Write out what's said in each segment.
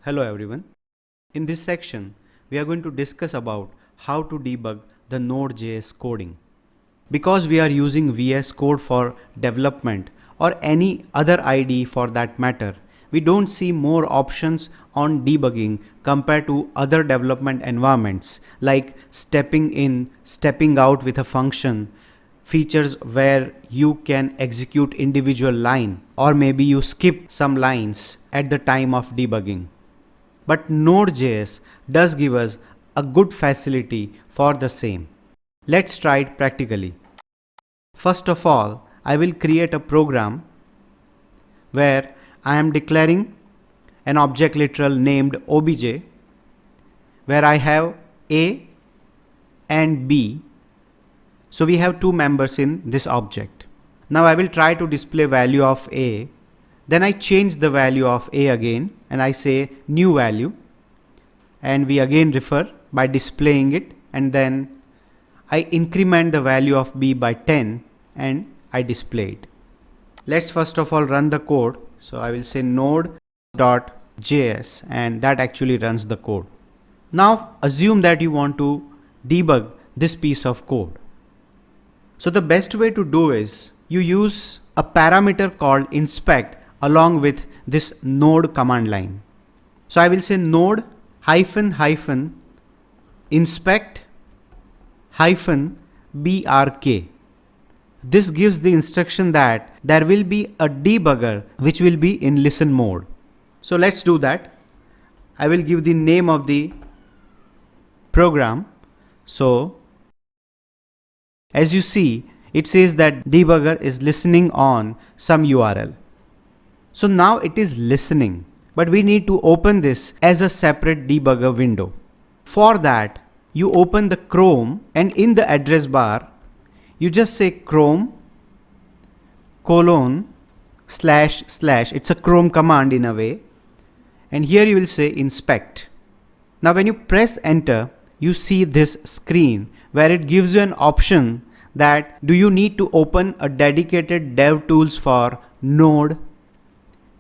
Hello everyone. In this section, we are going to discuss about how to debug the Node.js coding. Because we are using VS Code for development or any other IDE for that matter, we don't see more options on debugging compared to other development environments like stepping in, stepping out with a function, features where you can execute individual line, or maybe you skip some lines at the time of debugging. But Node.js does give us a good facility for the same. Let's try it practically. First of all, I will create a program where I am declaring an object literal named obj, where I have A and B. So we have two members in this object. Now I will try to display value of A. Then I change the value of A again and I say new value, and we again refer by displaying it, and then I increment the value of B by 10 and I display it. Let's first of all run the code. So I will say node.js and that actually runs the code. Now assume that you want to debug this piece of code. So the best way to do is you use a parameter called inspect along with this node command line. So I will say node ---- inspect -brk. This gives the instruction that there will be a debugger which will be in listen mode. So let's do that. I will give the name of the program. So as you see, it says that debugger is listening on some URL. So now it is listening, but we need to open this as a separate debugger window. For that, you open the Chrome, and in the address bar, you just say Chrome : // it's a Chrome command in a way, and here you will say inspect. Now when you press enter, you see this screen where it gives you an option that do you need to open a dedicated dev tools for Node.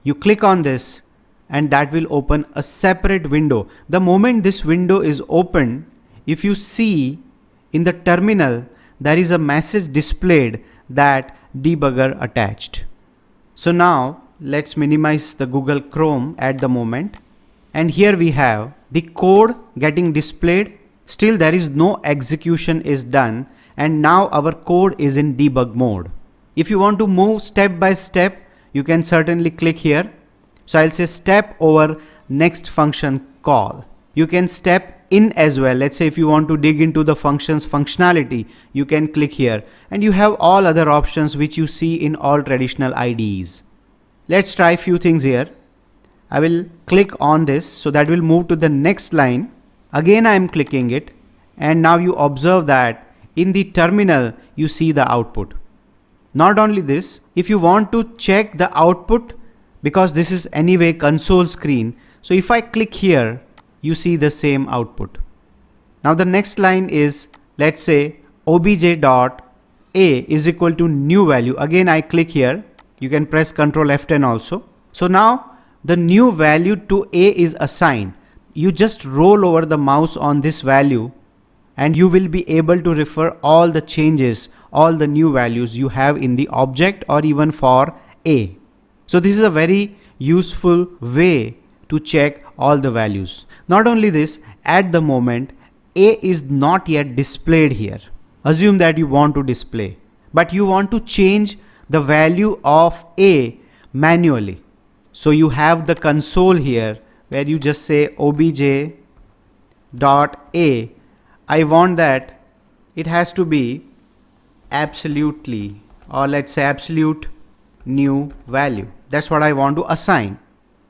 You click on this and that will open a separate window. The moment this window is opened, if you see in the terminal, there is a message displayed that debugger attached. So now let's minimize the Google Chrome at the moment. And here we have the code getting displayed. Still there is no execution is done. And now our code is in debug mode. If you want to move step by step, you can certainly click here. So I'll say step over next function call. You can step in as well. Let's say if you want to dig into the function's functionality, you can click here, and you have all other options which you see in all traditional IDEs. Let's try a few things here. I will click on this, so that will move to the next line. Again I am clicking it, and now you observe that in the terminal you see the output. Not only this, if you want to check the output, because this is anyway console screen, so if I click here, you see the same output. Now the next line is, let's say obj.a is equal to new value. Again I click here. You can press Ctrl F10 also. So now the new value to a is assigned. You just roll over the mouse on this value and you will be able to refer all the changes, all the new values you have in the object or even for a. So this is a very useful way to check all the values. Not only this, at the moment a is not yet displayed here. Assume that you want to display, but you want to change the value of a manually. So you have the console here where you just say obj.a. I want that it has to be absolutely, or let's say absolute new value. That's what I want to assign.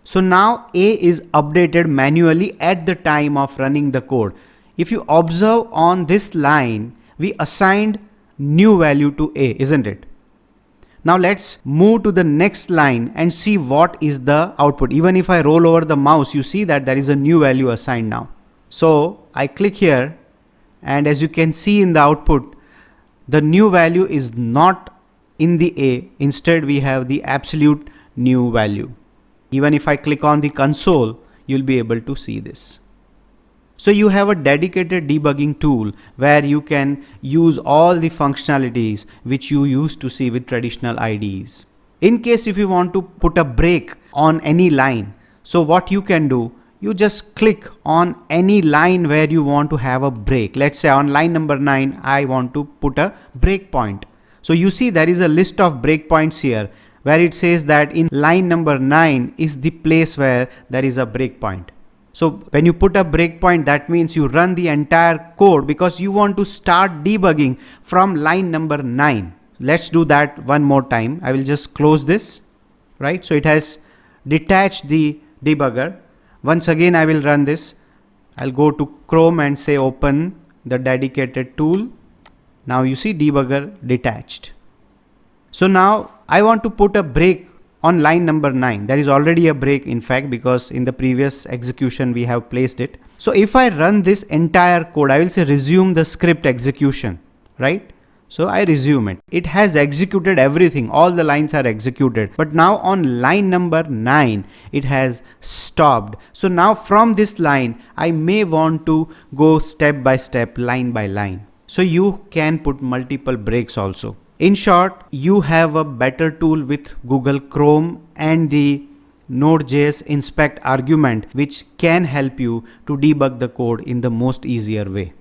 So now a is updated manually at the time of running the code. If you observe on this line, we assigned new value to a, isn't it? Now let's move to the next line and see what is the output. Even if I roll over the mouse, you see that there is a new value assigned now. So I click here, and as you can see in the output, the new value is not in the a. Instead we have the absolute new value. Even if I click on the console, you'll be able to see this. So you have a dedicated debugging tool where you can use all the functionalities which you used to see with traditional IDEs. In case if you want to put a break on any line, so what you can do, you just click on any line where you want to have a break. Let's say on line number 9, I want to put a breakpoint. So you see there is a list of breakpoints here where it says that in line number 9 is the place where there is a breakpoint. So when you put a breakpoint, that means you run the entire code because you want to start debugging from line number 9. Let's do that one more time. I will just close this, right? So it has detached the debugger. Once again, I will run this. I'll go to Chrome and say open the dedicated tool. Now you see debugger detached. So now I want to put a break on line number 9. There is already a break, in fact, because in the previous execution we have placed it. So if I run this entire code, I will say resume the script execution, right? So I resume it. It has executed everything. All the lines are executed. But now on line number 9, it has stopped. So now from this line, I may want to go step by step, line by line. So you can put multiple breaks also. In short, you have a better tool with Google Chrome and the Node.js inspect argument, which can help you to debug the code in the most easier way.